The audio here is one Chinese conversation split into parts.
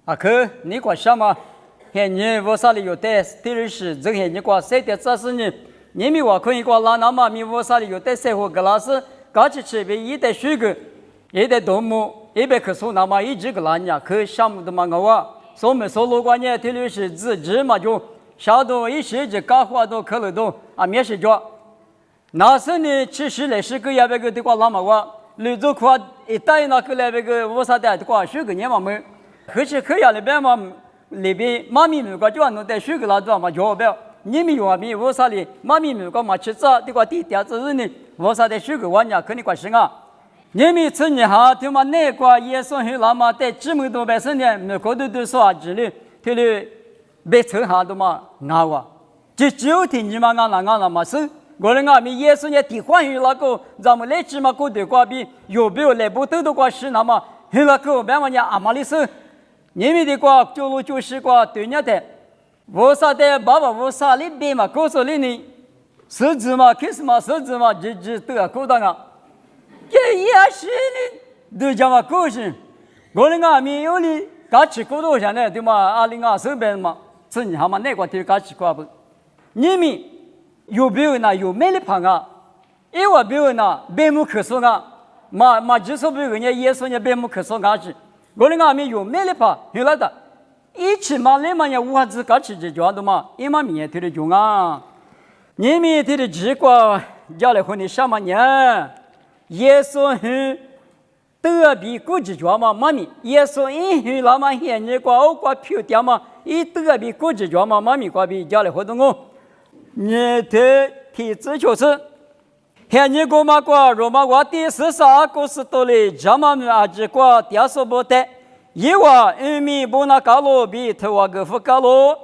可你管什么？现你我啥里有的，第二是这现你管谁的这是你，你们我可以管拉那么咪我啥里有的生活格拉斯，搞起吃呗，一代水果，一代动物，一百棵树那么一直个拉呀，可项目的嘛我，所没所路关键第二是自治嘛就，下头一些就搞活动可乐动面试着，那是呢其实来是个也别个的管拉嘛我，绿洲块一代那个来别个我啥的管水果年嘛没。可是可呀，那边嘛，那边妈咪们个就弄点水果那种嘛，就不要你们有咪我啥的，妈咪们个嘛吃这这个地点子人呢，我啥的水果玩呀，肯定关心啊。你们吃你哈，他妈那个也算是那么在这么多百姓呢，那个都说啊，这里这里别吃哈的嘛，熬啊，就听你们那嘛是。我们咪也是呢，替换于那个咱们来吃嘛，过的瓜比有没有来不得的瓜是那么，那个别问呀，阿玛里是。你们的话就路就是话对人的，我啥的爸爸我啥里边嘛，告诉你呢，十字嘛，开始嘛，十字嘛，这都要搞到啊，这也是呢，都讲嘛高兴，我那个没有呢，搞起搞到现在对嘛，2020边嘛，是你他妈那个地搞起搞不，你们有没有呢？有没的朋友，因为没有呢，别木可说啊，嘛就是别个人也说呢，别木可说啊去。我那个没有买了吧，有了的，一起嘛来嘛呀，我自个吃这家的嘛，一嘛面对的中啊，你面对的结果，家里和你什么呢？耶稣很特别估计家嘛，妈咪，耶稣因很那么现你挂我挂票点嘛，一特别估计家嘛，妈咪挂比家里活动我，你的体质就是。现你过嘛过，罗马过第42个是多嘞，这么阿只过第二不得，一话米不那高罗比头话个副高罗，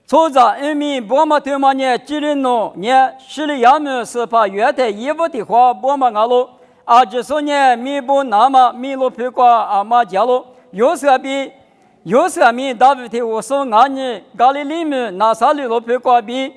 错在米不嘛头嘛呢，吉林诺呢，十里亚姆是怕越台衣服的话不嘛阿罗，阿只说呢米不那么米罗皮过阿嘛加罗，有时米大部分我说俺呢，咖喱里面那啥里罗皮过比。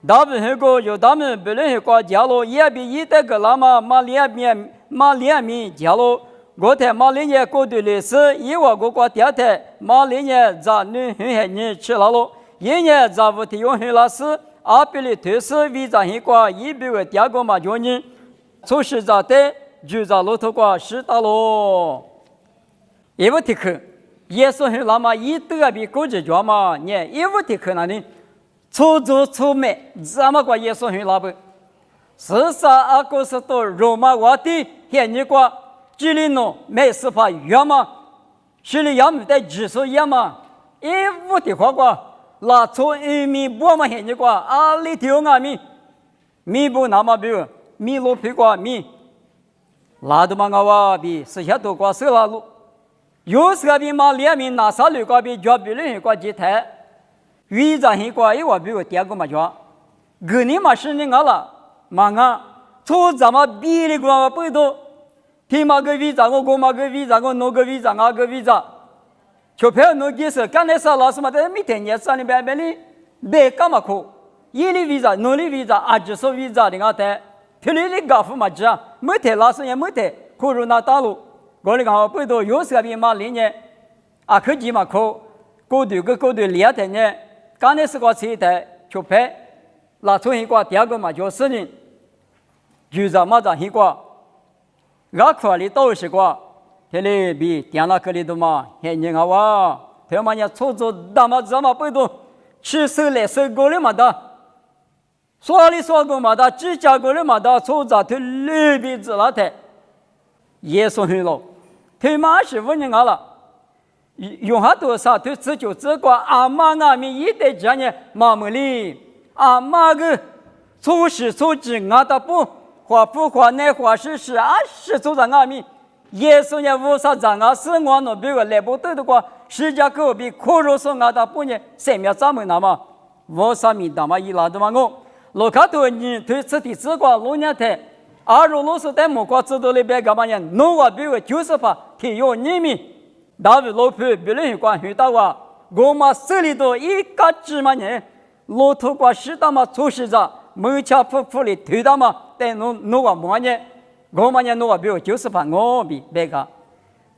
大部分个有他们不能个加罗，也比一代个那么马两米加罗，我台马两年过对历史，以我个第二台马两年在女很年吃了咯，一年在屋体用很老师，阿比里推是为在很个一比个第二个嘛叫你，从实在的就在路头个是大咯，一屋体去，也是很那么一德比国际家嘛，你一屋体去那里。出租出卖，怎么个也算很老板？42个是到罗马皇帝现你个吉林诺没司法院嘛？是里要没得技术院嘛？一屋的话个，那从米不嘛现你个阿里头啊米不那么比米罗皮个米，那都嘛我比是下头个是那路，有时个比嘛两米那啥路个比脚比人个几台。为啥很怪？因为比如第二个嘛叫，个人嘛是你了，嘛啊，从咱们比的个不多，听嘛个为啥我嘛个为啥我那个为啥那个为啥，就票那件事，刚才说老师嘛在每天也上里边里，别干嘛苦，一里为啥，那里为啥，啊就说为啥的啊的，这里的高富嘛讲，每天老师也每天苦入那大路，我那个不多，有时比嘛里呢，啊科技嘛苦，过对两天呢。刚才是个车台就拍，那从一个第二个嘛叫4年，就是嘛在一个，我块里都是个，这里比电脑课里头嘛，现在我他妈呀操作那么这么不多，吃手来手过的嘛的，说里说过嘛的，指甲过的嘛的，操作他里边子那台，也算很老，他妈是5年了。用下多少都只就这个阿妈阿咪一代家呢，妈妈里阿妈个初始初级阿达不花不花内花是20做在阿咪，耶稣呢无啥在阿是我那边个来不得的话，世界各地可若说阿达不呢，3秒咱们那么无啥米那么一拉的嘛我，罗卡多你对此地这个罗年台，阿如罗是在某个制度里边干嘛呢？农个比如就是怕体育人民。大卫老婆别人关系到啊，我们手里头一个芝麻呢，骆驼瓜是他妈出事着，门前夫妇里推他妈，但侬个么呢？我们呢侬个比如就是怕我比别个，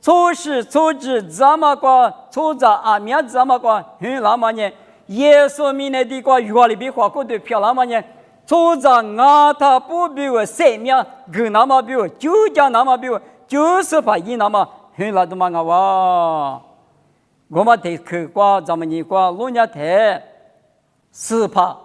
初时初知这么个初着阿面这么个很那么呢？耶稣明的的个约里边话过对漂那么呢？初着阿他不比我生命更那么比我就讲那么比我就是怕一那么很那的嘛个哇！我们得去过咱们你过路亚台是怕。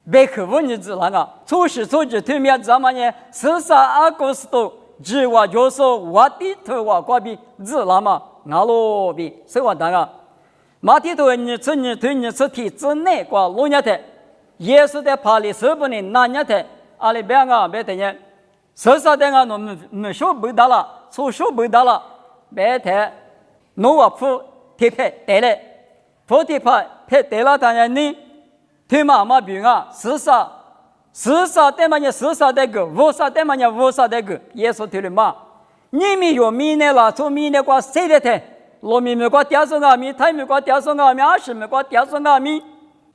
别克问你知那个，初时初知对面怎么呢？14阿哥斯都，只我就说我的头我过比知那么阿罗比，是我那个。马蒂头你吃你对你吃体之内过路亚台，耶稣在帕里是不呢那亚台，阿里边个别的呢，14的个侬没说不得了，初说不得了，别台，侬我铺贴拍得嘞，铺贴拍拍得了当然呢。对嘛嘛比啊，14对嘛呢14的个，50对嘛呢50的个，耶稣对了嘛，你们有米呢啦，做米呢过谁的台，罗米没过点数阿米，他没过点数阿米，20没过点数阿米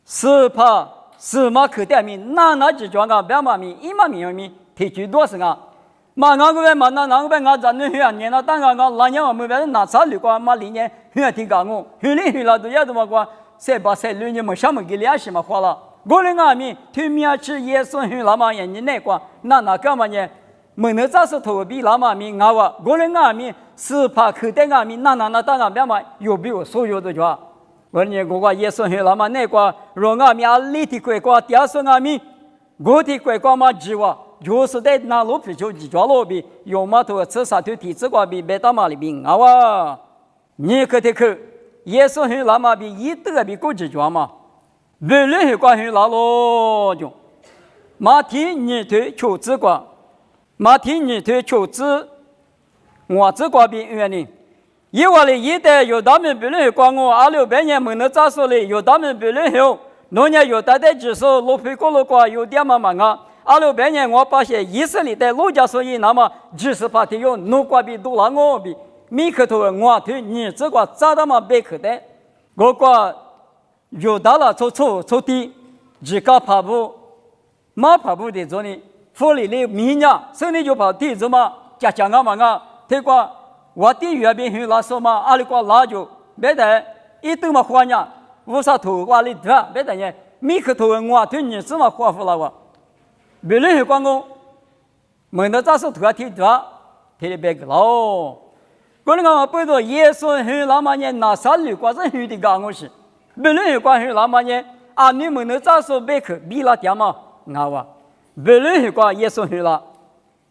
，10怕10嘛可点米，那只装个2嘛米，1嘛米米，提取多少啊？嘛俺个边嘛那俺个边俺咱那远年了，但俺老年我们边拿啥旅馆嘛里年远听讲我，远里远了都要怎么过？谁把谁女人们什么给联系嘛花了？我的阿米对面吃耶稣很老嘛人家那个那干嘛呢？没能咋是投币老嘛米我的阿米是怕口袋阿米那当然别嘛有比我所有的话，我呢我耶稣很老嘛那个若阿米阿里的鬼瓜第二是阿米，我的鬼瓜嘛只话就是在那路皮就抓路比有嘛头吃啥头体质瓜比别打嘛里边啊，你可得去。耶稣很老嘛比一德比过去装嘛，为了很关很老咯就，马蹄你推求子瓜，马蹄你推求子，我子瓜比远呢，因为哩一代有他们为了关我2600年没能咋说哩，有他们为了有，农年有代代之手，路皮过路瓜有点嘛啊，2600年我发现以色列的路加所以那么只是怕他有农瓜比多了我比。米克头我推你这个咋的嘛别克的，我个有到了抽地，只搞跑步，马跑步的做呢，府里的米呀，手里就跑地子嘛，家啊嘛啊，这个我的月饼很拉手嘛，阿里个拉就别的，一顿嘛花呀，50头瓜里对别的呢，米克头我推你这么花服了我，别人去关公，没得咋说头提对，提的别个喽。过年我背着耶稣很老嘛年拿啥旅馆是很的讲我是，别人关很老嘛年啊你们能咋说别去比了点嘛我别人关耶稣很老，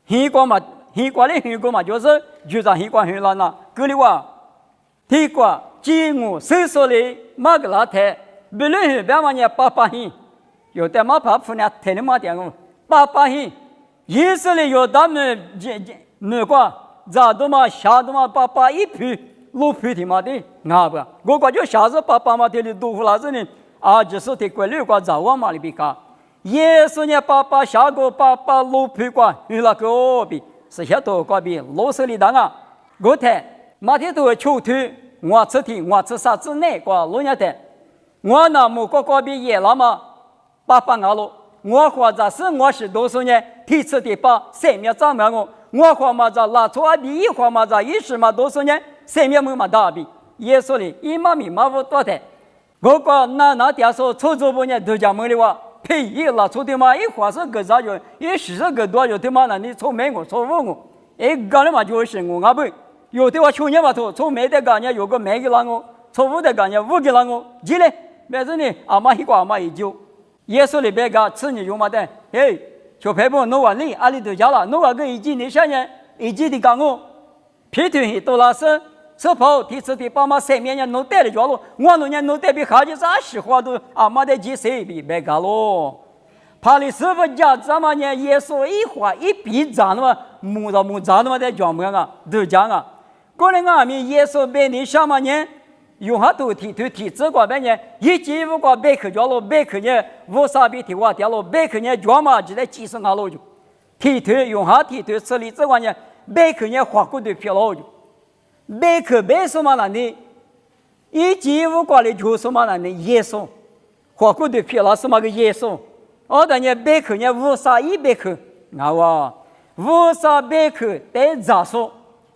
很关嘛很关的很关嘛就是就在很关很老那，过年话提过几我手手里马个老太，别人别嘛年800hin，有的嘛怕夫呢天天嘛点我800hin，以色列有他们那个。咋都嘛下都嘛把一批路批的嘛的啊不，我感觉下次把嘛的豆腐那子呢啊就是的规律个早晚嘛里边个，也是呢把下个把路批个有那个比是下头个比老手里当啊，我睇马天都秋天我吃天我吃啥子内个老年的，我那么个比也那么800阿路，我或者是我是多少年提出的把生命长满我花嘛在拉错比一花嘛在10嘛多少年，生命没嘛大比，耶稣哩一嘛米嘛不多的，我个那点说出租不呢都讲没的话，配一拉错的嘛一花是个啥就，10个多有的嘛那你错没我错误我，干的嘛就是我阿不，有的话去年嘛错没的干呢有个没个让我，错误的干呢5个让我，记嘞，别子呢阿妈一个阿妈一就，耶稣里别个吃你有嘛的，嘿。就陪伴侬话你阿里头家了，侬话个以前你想想，以前的讲我，皮团去多拉斯，手跑提出的爸妈生命人侬带的家咯，我侬人侬带比孩子啥实话都阿妈的几岁比别个咯，怕你师傅家怎么呢？耶稣一话一笔涨了嘛，木涨了嘛在讲么样啊？都讲啊，过年阿面耶稣被你什么呢？用下都提这个边呢，一季5个贝壳交了，贝壳呢50比提话掉了，贝壳呢专门就在几十下路就，提用下提这里这个呢，贝壳呢花过的漂了就，贝壳贝什么难的，一季5个的就什么难的耶稣，花过的漂了什么个耶稣，而但呢贝壳呢50贝壳，啊哇，50贝壳得咋说，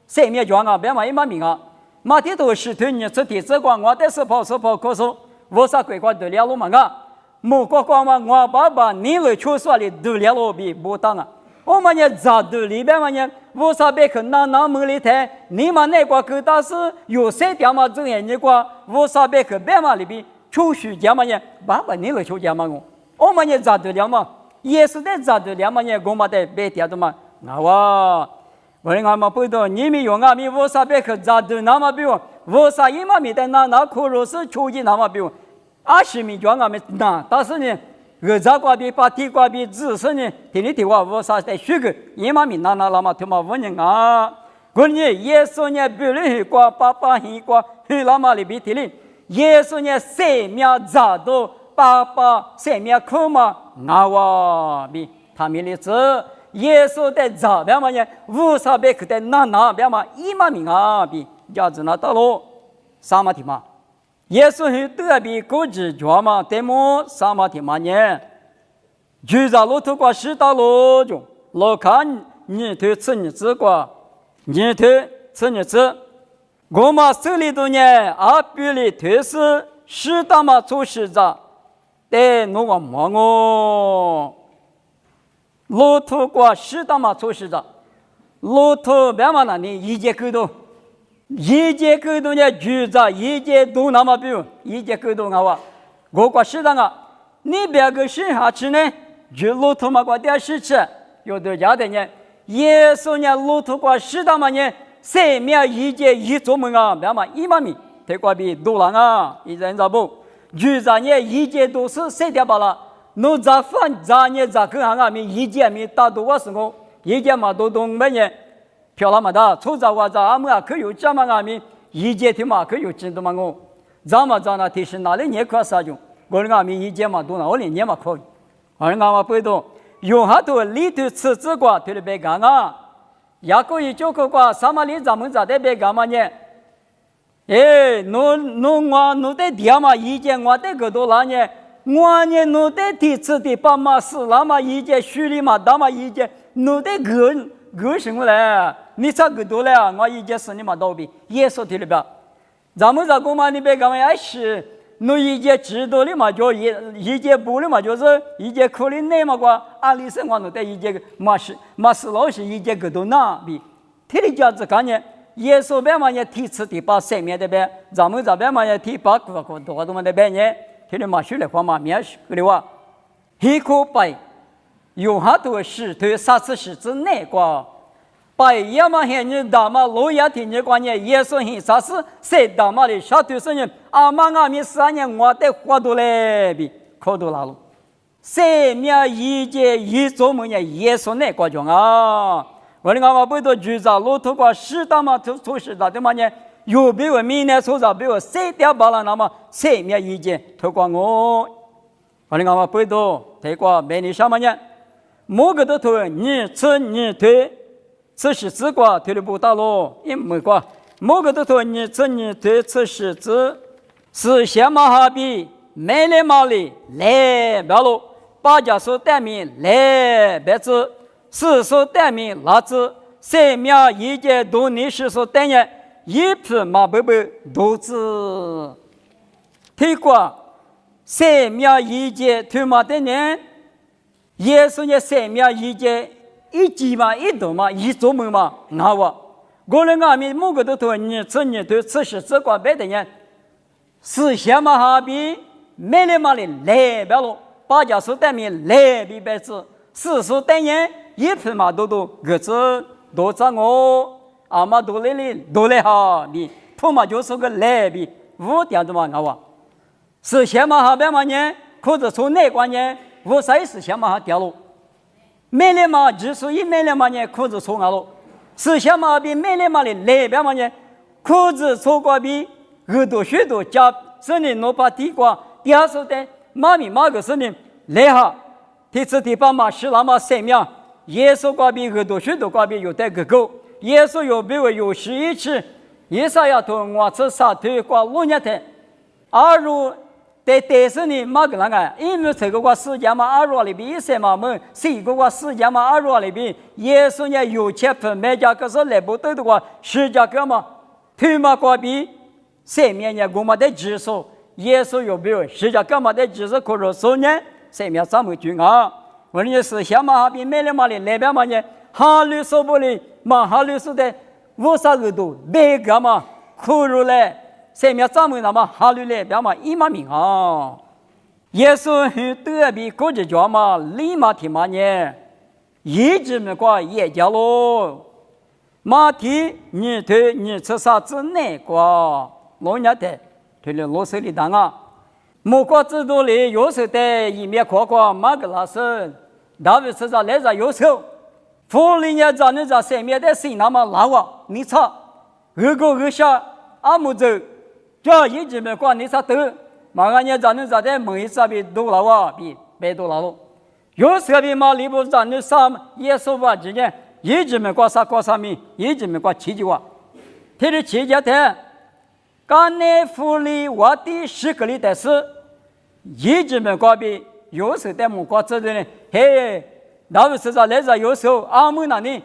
生命专啊，别嘛一码名啊。马蒂多是对你这体这光我的是跑可说我啥鬼管得了路嘛啊莫过光嘛我爸爸你来出说的得了路比不当啊我们也咋得里边嘛呢我啥别可那门里头你们那个可大是有谁点嘛这样你个我啥别可别嘛里边出去讲嘛呢爸爸你来出讲嘛我们也咋得了嘛耶稣的咋得了嘛呢我们得别点的嘛那我们不懂你们用啊米我啥别可咋得那么比我啥一嘛米的那可如是出去那么比20米讲啊米那但是呢个咋个比把地瓜比只是呢天里的话我啥在学个一嘛米那嘛他妈问人啊过年耶稣呢比人过爸爸很过很那么里比天里耶稣呢生命咋都爸爸生命苦嘛我比他们的子耶稣的咋边嘛呢无啥别个的那边嘛一嘛米啊比家子那到了啥嘛的嘛耶稣很特别估计做嘛对么啥嘛的嘛呢就在路途过十道路中老看你对吃你吃过你对吃你吃我们手里头呢阿比里推是十道嘛做事着对那个么路途过十道嘛做事着路途别嘛那你一节沟通一节沟通呢就在一节都那么比一节沟通我过十道啊你别个剩下去呢就路途嘛过点事情有的家的呢耶稣呢路途过十道嘛呢生命一节一做梦啊别嘛一嘛米得过比多了啊一人咋不就在呢一节都是谁的罢了侬咋翻咋呢咋个行啊米一节米大多个时候一节嘛都东北呢漂亮嘛的出在我在俺们可有这么阿米一节的嘛可有真的嘛我咱们在那提示哪里你可啥用我们阿米一节嘛多那我连年嘛可以而俺们不懂用好多里头吃这个对了别干啊也可以就个个什么里咱们在这别干嘛呢侬的爹嘛一节我的个多啦呢我呢侬的第次的爸妈死了嘛一节虚里嘛大嘛一节侬的个什么嘞你咋个多嘞我一节是你嘛倒闭耶稣对了吧咱们在公嘛你别干嘛也是侬一节知道的嘛就一节不的嘛就是一节苦的内嘛个按理生活侬的一节嘛是老是一节个多那比天里家子看呢耶稣别嘛也提次的把生命的别咱们这边嘛也提把个多嘛的别呢天里嘛学来话嘛面是个的话一颗白有好多事对啥子事之内个白也嘛现你大嘛老也听你讲呢耶稣很啥事谁大嘛的小对生人阿妈阿咪3年我得活多嘞比可多了生命一节一做梦呢耶稣那个种啊我的阿妈不都举着路途过十大嘛都是的嘛呢有比我明年说着比我谁掉把了那么生命一节透过我的阿妈不都透过美丽什么呢某个都推你吃你推此时之过推了不到喽也没过某个都推你吃你推此时之是先马哈比美丽马里来不喽八家说带名来别子四说带名拉子生命一节都你是说带人一匹马背背都子推过生命一节推马的人耶稣的生命一节一季嘛一度嘛一做梦嘛我人阿弥某个都推你吃你对此时之过别的人是先马哈比美丽马里来不喽八家说带名来比白子四说带人一匹马都各自都在我阿妈都来哈比普马就是个来比5点子嘛是先马哈别嘛呢可是从那关呢我才是先马哈掉了美丽马只是一美丽马呢可是从了是先马比美丽马里来别嘛呢可是从过比耳朵许多家是你诺巴地瓜第二说的妈咪妈个是你来哈第次第八嘛是那么生命耶稣过比耳朵许多过比有带个狗耶稣有比我有11次以赛亚同我这啥推过6年的而如但是你马个那个因为这个世界嘛2里边什么么这个世界嘛2里边耶稣呢有钱分卖家可是来不对的话世界个嘛推马过比生命也我们的指数，耶稣有没有？实际干嘛的指数可是说呢？生命怎么军啊？我们是想嘛哈比没了嘛的那边嘛呢？哈律说不哩嘛哈律说的50个度那个嘛可如嘞生命怎么那么哈律嘞边嘛一嘛命啊？耶稣很特别国际家嘛立马提嘛呢？一直没过也叫喽。马蹄你推你吃啥子那个老年的推了老手里当啊，莫过制度里有时的一面夸夸马个老师，大卫吃啥来啥有手，福利呢咱那咱身边的谁那么老啊，你查二个二下阿木走，这一直没过你查得，马上呢咱那咱的每一次比多老啊，比别多老了，有时比马里不咱那啥耶稣吧之间。一直没过啥米，一直没过奇迹哇！他的奇迹的，刚才福利我的10个里的是，一直没过比有时在木瓜子的呢。嘿，那不是在来着有时候阿姆那里，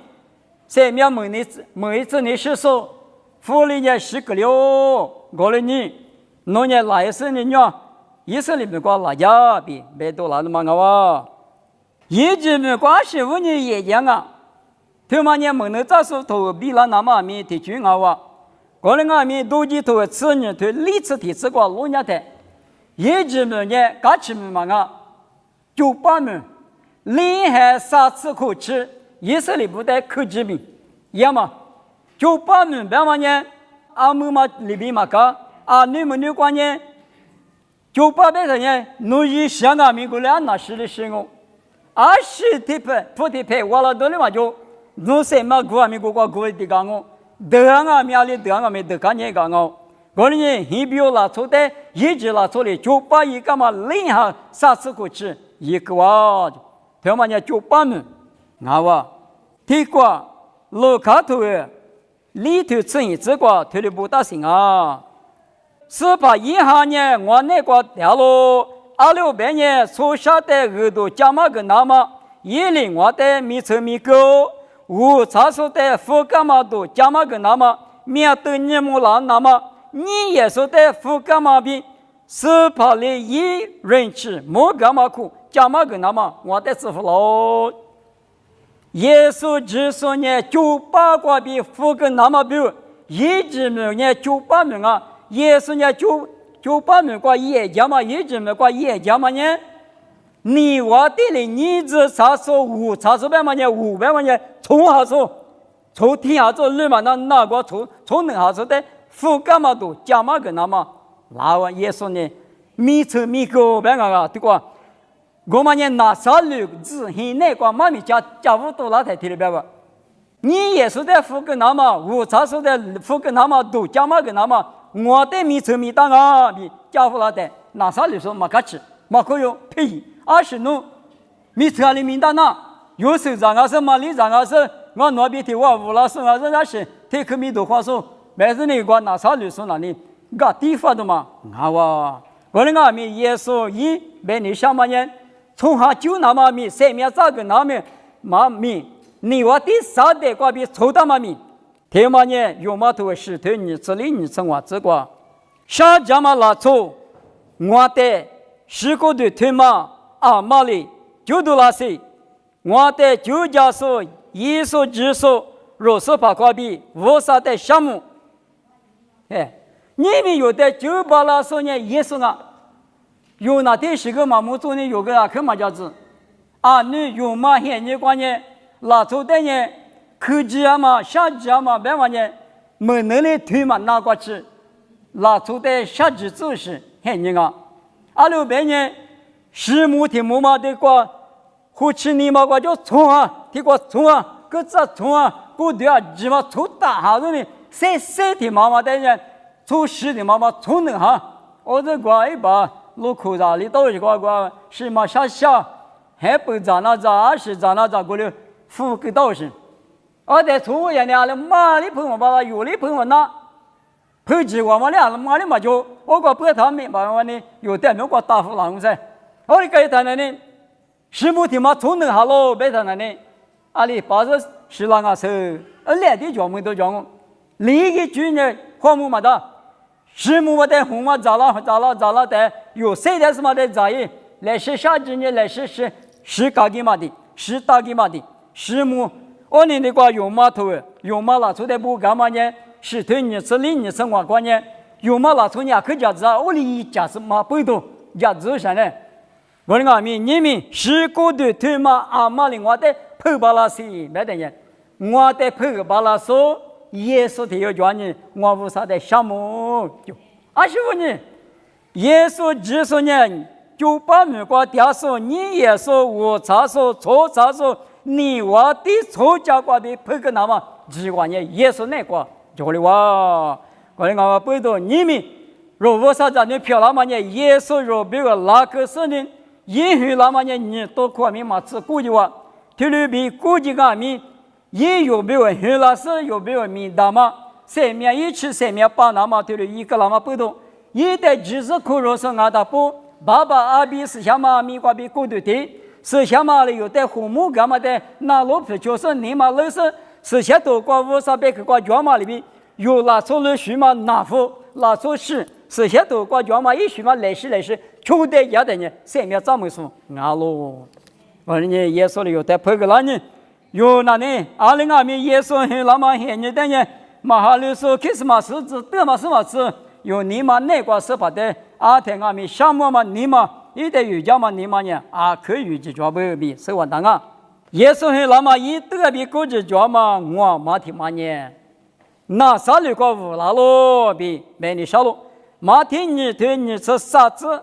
前面每一次你是说福利呢10个了，过了你，农业来是你呢，一次里没过那家比别多那么啊！一直没过15年也讲啊。他们呢，门头早说头比了那么米提军啊哇，过了俺们多几头吃呢，头历次提吃过老年的，一直没呢，刚吃没嘛啊，98门，厉害3次可吃，以色列部队可治病，也嘛，98门别嘛呢，阿姆嘛里边嘛个，啊你们那关呢，98百人呢，侬一想啊，美国人那是的是我，20提配不提配，我了多了嘛就。侬什么国民国的讲我，德昂米阿里德昂米德干也讲我，过年很表拉出的，一直拉出来98一个嘛，另下3次过去一个哇，他们呢98门，啊哇，提过路卡头里头吃一次过，推的不大行啊，是把一下呢我那个掉了，2600年所下的耳朵加嘛个那么，一零我的米车米狗。我查说的福干嘛多加嘛个那么面对你们啦那么你也说的福干嘛比是怕的一人吃莫干嘛苦加嘛个那么我的师傅喽耶稣只说呢98个比福干那么比一直没呢98名啊耶稣呢98名个也加嘛一直没个也加嘛呢你我的嘞，你这查说5查说500万年500万年，从下说，从天下说你嘛那个从能下说的，福干嘛多，加嘛个那么，那我也说呢，米车米狗别个对吧？我们呢拿啥路子现那个妈咪家务多那才听得白吧？你也说的福干那么5查说的福干那么多，加嘛个那么，我的米车米当啊，比家务那的拿啥路说没可吃，没可用呸！20弄，米车里面的那有时让我是马里让我是我那边的我无老师我是那些太可米多话说，没事那个拿啥律说那里，个地方的嘛，我那个米耶稣一被你想嘛呢，从下就那么米，上面咋个那么嘛米，你我第三代个比抽到嘛米，他嘛呢有嘛头石头你这里你从我这个，啥家嘛拉错，我的10个的推嘛。啊，马里就都那些，我的就家说，一说只说，若是把挂比无啥的项目，哎，你们有的就把那说呢，也说啊，有那第10个嘛，木做呢有个啊，看嘛家子，啊，你有嘛现你关呢，拉出的呢，科技啊嘛，下级啊嘛，别嘛呢，没能力推嘛拿过去，拉出的下级就是现你啊，2600呢。是木的木嘛的个，或吃你嘛个就冲啊，的个冲啊，个这冲啊，个对啊，只嘛冲大哈子呢，谁的妈妈的人，冲10的妈妈冲能哈，我这个一把路口上里头一个是嘛下，还不咋那咋是咋那咋过来，富个道是，而在冲我眼里了，马里朋友把有的朋友那。配置我们俩马里嘛就，我个不他们把我呢有点那个大富郎噻。我哩该谈的呢，是木天嘛从能下喽，别谈的呢，阿里把这是啷个事，2点叫门都叫我，另一句呢，花木嘛的，石木的红嘛咋了的，有谁的什么的咋样？来是啥子呢？来是高级嘛的，是大级嘛的，石木。我们的话用码头，用码拿出的不干嘛呢？是对你是另你生活观念，用码拿出你可价值啊，我的价值嘛不多，价值啥呢？我的阿弥，你们是过的对吗？阿妈的我的破巴拉西没得人，我的破巴拉说耶稣的有叫你，我无啥的项目就25年，耶稣只说呢，就把美国调说你也说我查说错查说你我的错加过的破个那么只管呢耶稣那个就的哇，我的阿不多你们若无啥子你漂亮嘛呢？耶稣若比个那个是呢？也许那么呢，你多看明嘛是估计话，特别比估计个米，也有比我许老师有比我米大嘛，三面一起三面八那么，特别一个那么不同，一代只是可若是俺大不，爸爸阿比是想嘛米瓜比过对的，是想嘛了有的父母干嘛的，那老婆就是你嘛老是，是想多过500个过家嘛里边，有拿错了许嘛拿付，拿错事。是些都过家嘛，一许嘛来世，求得要的呢，三面怎么说？啊喽，我呢耶稣里有在拍个那呢，有那呢，2020年耶稣很那么很你的呢，马哈里说开始嘛是指得嘛是嘛是，有你嘛那个是把的，天阿弥项目嘛你嘛，一代瑜伽嘛你嘛呢，可以去抓不比是完蛋啊，耶稣很那么一得比估计抓嘛，我马提嘛呢，那啥里个无啦咯比没你少咯。马天你对你是啥子？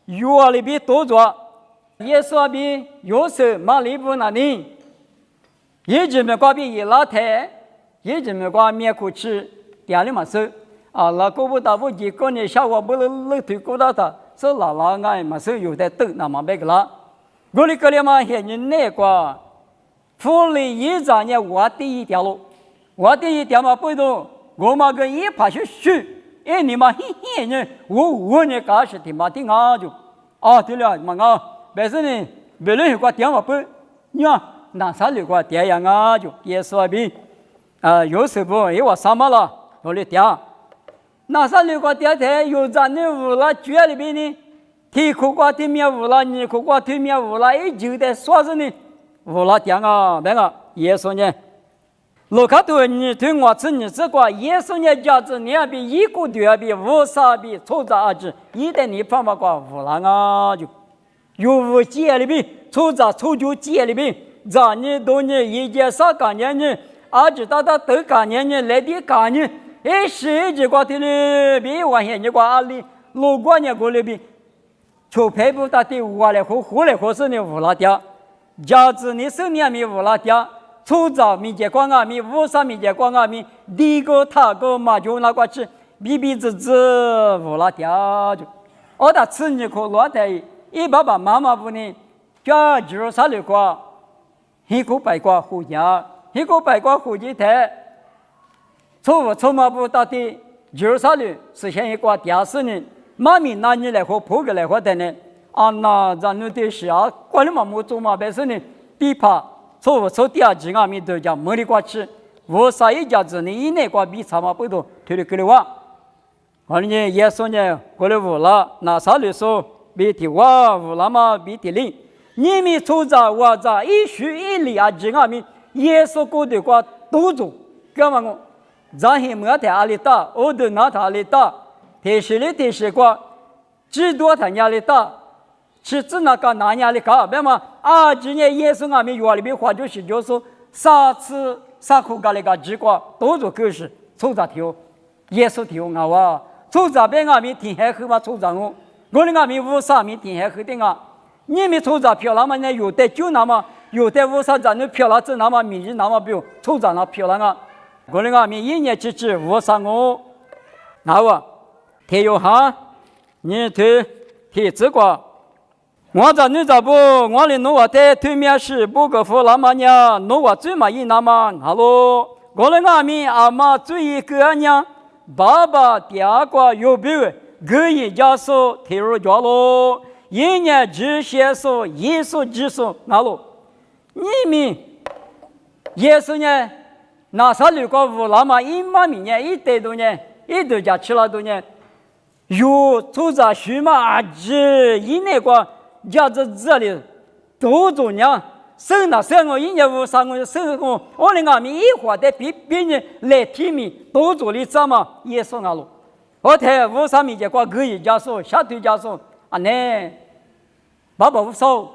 药里边多做，耶稣比有时马里不那里，一直没挂比一拉台，一直没挂面苦吃，店里嘛是那个不大不几个人下午不能推过到他，是拉爱嘛是有的等那么别个啦，我的个里嘛现在那个，福利一张呢我第一条路，我第一条嘛不多，我嘛跟一爬去去。你嘛嘿嘿呢，我呢搞是挺嘛挺好就，对了嘛但是呢，别人有个电话不，你看那啥有个电呀就也说比，有时不因为什么了，我的电，那啥有个电台有咱那屋了居里边呢，提苦瓜对面屋了，你苦瓜对面屋了，就得说是呢，屋了电那个也说呢。罗卡多，你对我吃你这个耶稣的价值，你要比一个对比无啥比错杂二子，一旦你放把个无啦就，有无界里边错杂错就界里边，咱你多年一件啥概念呢？子大都概念呢，来的概念，是这个的里比完全这个阿里，如果呢个里边，就配不到的我来和来和是呢无啦掉，价值你手里面无啦掉。粗糙民间光阿米，无啥民间光阿米，第个他个嘛就那个吃，比子无那条就，他吃你可落在一爸爸妈妈不呢，叫就是啥的个，一个白瓜胡家，一个白瓜胡家台，错嘛不到底，就是啥的，实现一个电视呢，妈咪拿你来和破个来和的呢，那咱们的是管理嘛没做嘛，但是呢，地怕。错第二季面都讲没的瓜吃，我啥一家子呢？以内瓜比差嘛不多，推的给你话。我呢也说呢，过来无了，那啥的说比提话无了嘛比提零，你们错在我在一虚一里季面，也说过的瓜多做，干嘛我？咱还没在阿里大，我都拿他阿里大，提示瓜，只多他压力大。是指那个哪样的搞？别嘛今年耶稣阿弥约里边话就是说，啥次啥苦搞那个结果都做故事，错杂条，耶稣条啊，错杂边阿弥天海后嘛错杂我的阿弥无啥米天海后的啊，你们错杂漂亮嘛？那有的就那么，有的无啥咱那漂亮，这那么名人那么表，错杂那漂亮啊，我的阿弥一年之计无啥我，天有哈，你提这个。我在你这不，我的农话在对面是不个富那么呢，农话最嘛一那么，哈喽，我的阿弥阿妈最一个呢，爸爸第二个有别，个一家说提入家喽，一年只写说耶稣只说那喽，你们耶稣呢，那啥六个富那么一万米呢，一代多呢，一对家吃了多年，有出在许嘛这一年过家子这里都做娘。生了生我一年无三个生我，我的俺们一会的比人来提名都做的怎么也算了。我睇无三米就挂可以加速，下推加速啊呢，爸爸无收。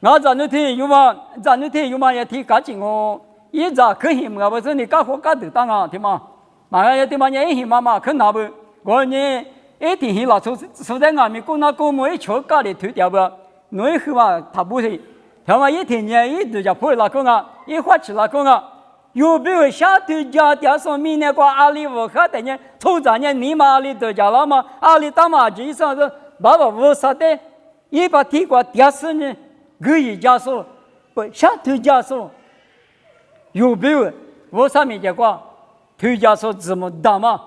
我咱那天有嘛，咱那天有嘛也提赶紧哦，一早可以嘛，不是你干活干得当啊，对吗？马上要对嘛，你一妈妈可拿不？我呢一天去老出在俺们公那公母一瞧家里推掉不？侬一去嘛，他不是。他们一天年一直就破了工啊，一花起了工啊，有比如下头家电视明年过阿里我看的呢，从咱呢你妈阿里都家了嘛，阿里大妈就上是爸爸我啥的，一把提过电视呢，可以加速，不下头加速，有比如我上面讲过，头加速怎么打嘛？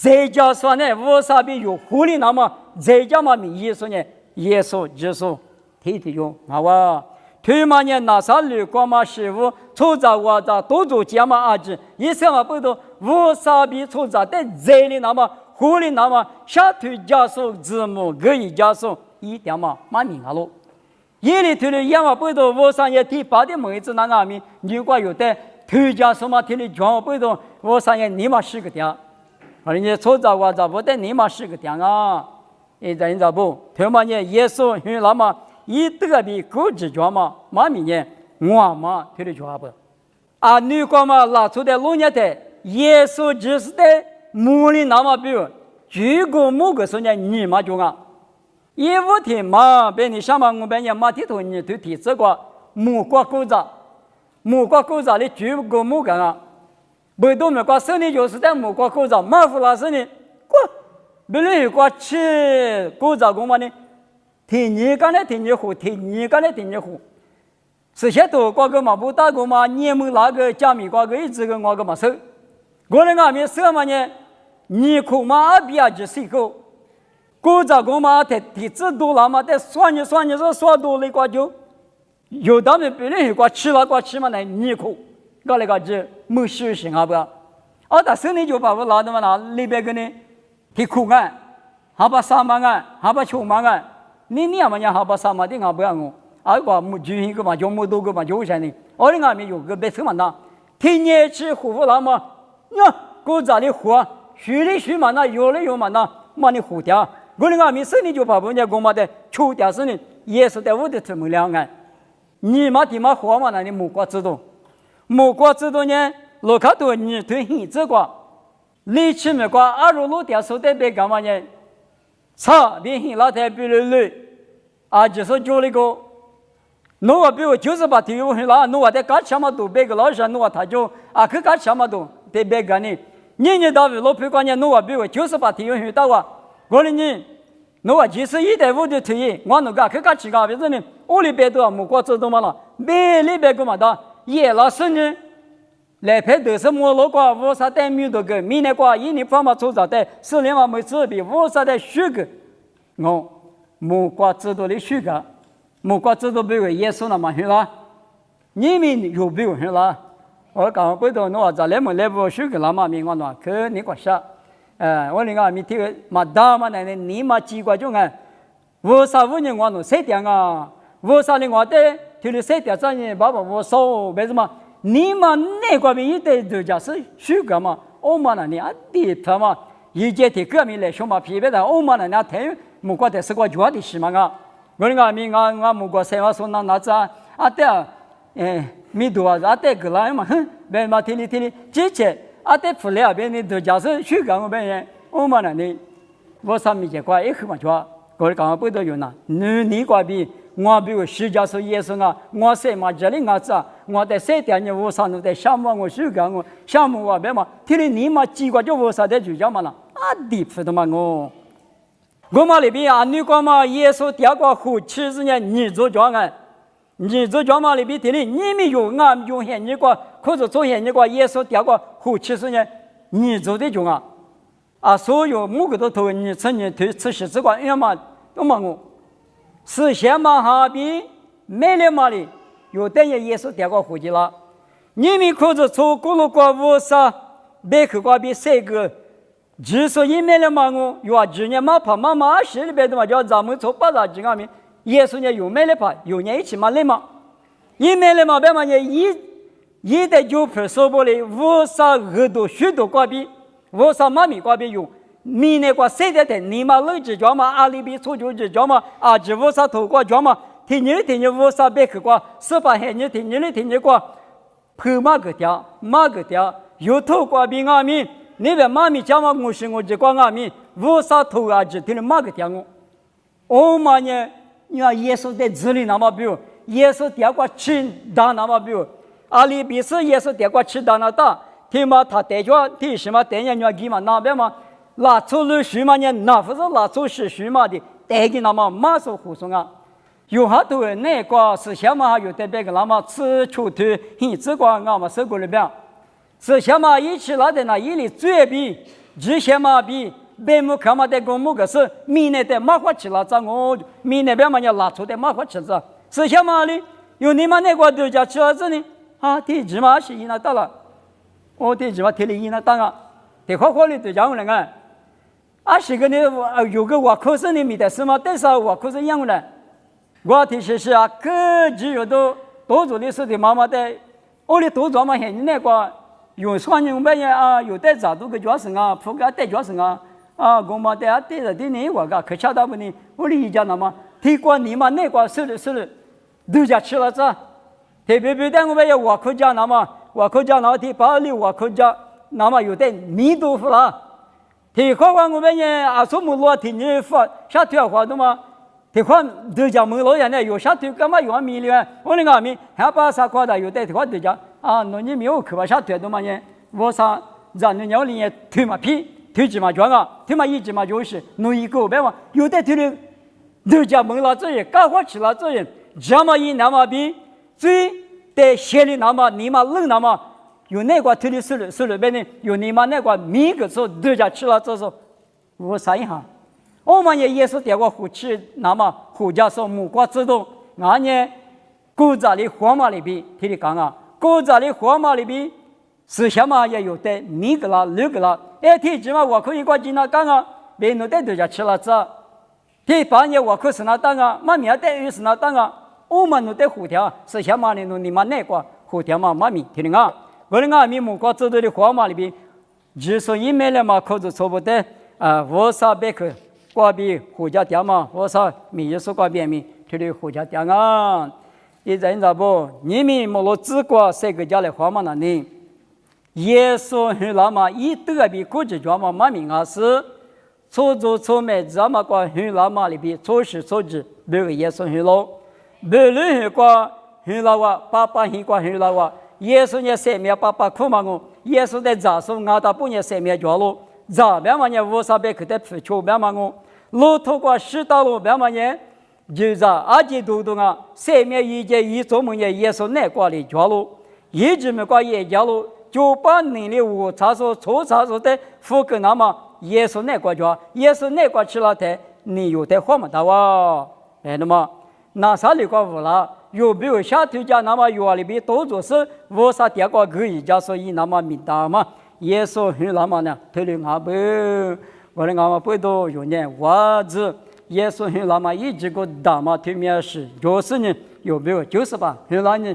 再加速呢，我啥比有狐狸那么，再加嘛米耶稣呢，耶稣耶稣。提提用好哇，推嘛呢？那啥旅馆嘛师傅，出在我这多做节嘛阿子，一生嘛不多，我啥比出在在这里那么，狐狸那么，下推加速字母可以加速一点嘛，蛮明啊喽。夜里推的也嘛不多，我上也提八的妹子那阿米，如果有的推加速嘛，推的全不多，我上也你嘛是个点，而人家出在我这不得你嘛是个点啊，人家不推嘛呢？耶稣与那么。一得比狗子脚嘛，妈咪呢，我嘛推的脚不？啊，女光嘛拿出的路年的，耶稣就是的母里那么比如，举个某个时间你嘛就啊，一五天嘛，别你上嘛我别人嘛提头你都提这个木瓜狗子的举个某个啊，不懂么个生的就是在木瓜狗子，马夫拉生的，过，别人有个吃狗子公嘛呢？听你刚才听你胡，听你刚才听你胡，是些多瓜个嘛不打过嘛，你们那个加米瓜个一直个我个嘛手，我那俺们手嘛呢，你口嘛阿比亚就水口，古早个嘛得体质多了嘛，得算你说算多了瓜就，有他们别人有瓜吃了瓜吃嘛来你口，搞那个就没修行啊不？啊，他手里就把我拿的嘛拿里边个呢，提苦干，还把三万干，还把穷万干。你阿妈娘好把啥嘛的俺不要我，啊个木就一个嘛，就木多个嘛，就啥呢？我的俺们有个别什么呢？天天吃胡胡了嘛，呀，古早的胡，学的学嘛那，有的有嘛那，嘛你胡掉。我的俺们手里就把人家公嘛的抽掉是呢，也是在我的这么两岸。你嘛地嘛胡嘛那你木瓜知道呢？罗卡多你对很这个，你吃么瓜阿罗罗掉手袋别干嘛呢？差别很老太比如累，啊，就是叫那个，侬话比如就是把体育很老，侬话在干什么都别个老师，侬话他就啊去干什么都得别个呢。年到老皮关键，侬话比如就是把体育很大哇，我的呢，侬话71.5的退役，我侬个去干几个别子呢？屋里边都木瓜子都嘛了，别里边个嘛的，也老师呢。来拍都是莫老瓜，我啥带米多个，明年瓜一年方嘛做早的，4年嘛没这比，我啥带虚个，我木瓜制度的虚个，木瓜制度比如耶稣那么很啦，你们有比如很啦，我讲不懂，我在来么来不虚个那么明我那可你个啥，我那个米提个嘛大嘛那你嘛几个钟啊，我啥5年我弄7点啊，我啥的我的提了7点3年，爸爸我少为什么？你嘛那个边一代人家是虚个嘛，我嘛那你啊地他嘛，一节的革命来说嘛，批评的我嘛那那太木瓜的是个主要的事嘛啊，我那个我木瓜生活说那咋啊的米多啊的个来嘛，别嘛听你，之前啊的出来边的人家是虚个我边我嘛那你，我上面这块一口嘛抓，我刚刚不都有呢，你个边。我比如徐教授也是啊，我谁嘛这里我咋，我在7点呢，我上头在项目我修改我项目我别嘛，听了你嘛几个就我啥在就叫嘛了，啊地不的嘛我嘛里边啊，你讲嘛耶稣第二个后期是呢，你做讲啊，你做讲嘛里边听了你们有啊有些你个，可是做些你个耶稣第二个后期是呢，你做的讲啊，所有某个都投你曾经推吃西这个要么我。是先嘛哈比没了嘛哩，有等于耶稣第二个户籍了。你们可是从古鲁瓜乌沙，别去瓜比3个只说一面的嘛我有啊只年嘛怕妈妈是里边的嘛叫咱们从巴达几个面耶稣呢有没的怕有年一起嘛来嘛一面的嘛别嘛呢一的就分手不了无啥耳朵许多挂比无啥妈咪挂比用米那挂谁的你嘛冷子叫嘛阿里比出就子叫嘛啊只无啥头挂叫嘛听你无啥别去挂十八黑你听你挂破马个条有头挂比阿米你别妈咪讲嘛我是我只挂阿米无啥头啊只听你马个条我嘛呢你看耶稣在这里那么比如耶稣点挂吃大那么比如阿里比是耶稣点挂吃大那大听嘛他带着听什么带人家给嘛那边嘛拉出了许嘛呢那不是拉出是许嘛的带给那么马上护送啊有好多人那个是想嘛有的别个那么吃出头你这个俺们生活里边是想嘛一起拿的那一里最比之前嘛比别木看嘛的公木个是米那的马花吃了咱我米那边嘛要拉出的马花吃着是想嘛的有你们那个都叫吃了这呢啊地址嘛是一那到了我地址嘛贴了一那当啊得花花的都讲了个啊是个呢有个我可是你米的什么但是我可是一样的我提示是啊个只有都多做的事的妈妈的我的多做嘛现那个有双人半夜啊有的咋都个角色啊铺个带角色啊啊我嘛的啊带着的你我个可巧到不呢我的一家那么提过你嘛那个是的都家吃了这特别的我们要我可家那么我可家那提把里我可家那么有的米豆腐了提过我们呢啊什么落提你发下条话的嘛提过都家没老人呢有下条干嘛有米了我那个米还把啥块的有的提过都家啊，那你没有去吧？下腿的嘛呢？我啥让人家里推嘛皮，推起嘛装啊，推嘛一起嘛就是，弄一个别嘛，有的推的，人家蒙了这人，干活起了这人，这么一那么比，最在县里那么你嘛冷那么，有那个推的是了别呢，有你嘛那个米个时候，人家吃了这时候，我啥一下，我们也是点过胡吃，那么胡家说木瓜自动，俺呢，古早里黄马里边听你讲啊。古早的黄马里边，思想嘛也有的，米个啦、六个啦，提起嘛我可以挂进那干啊，别弄的都家吃了这，提半夜我可是那当啊，妈咪带鱼是那当啊，我们弄的胡条，思想嘛的弄你们那个胡条嘛妈咪听的啊，我的俺们木瓜走的黄马里边，只说一面了嘛，可是错不得啊，我啥别去挂比胡家店嘛，我啥米也是挂边米，听的胡家店啊。一人咋不？你们莫罗自过谁个家来花嘛那呢？耶稣很那么一得比估计叫嘛马名啊是，出租出卖这么个很那么里边出事出事，别个耶稣很老，别人很个很老啊，爸爸很个很老啊，耶稣呢生命爸爸苦嘛我，耶稣在咋说俺大半夜生命叫了，咋别嘛呢无啥别去的付出别嘛我，路途过十道路别嘛呢？就是阿姐都啊，生命一节一做梦也耶稣那挂的家路，一直没挂也家路，就把你的无查说错查说的福根那么耶稣那挂家，耶稣那挂吃了的，你有的花么大哇？那么那啥里挂无了？有没有下头家那么有里边多做事，我啥点个可以家所以那么明大嘛？耶稣很那么呢，推了阿不，我的阿妈不都有年袜子。耶稣很那么一直个大嘛对面是就是呢有没有就是吧很那呢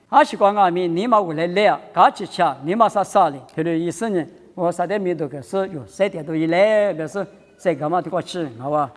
还是讲俺们你嘛回来来嘎起吃你嘛啥啥的他的意思呢我啥的米都个是有3点多一来表示这个嘛都过吃好吧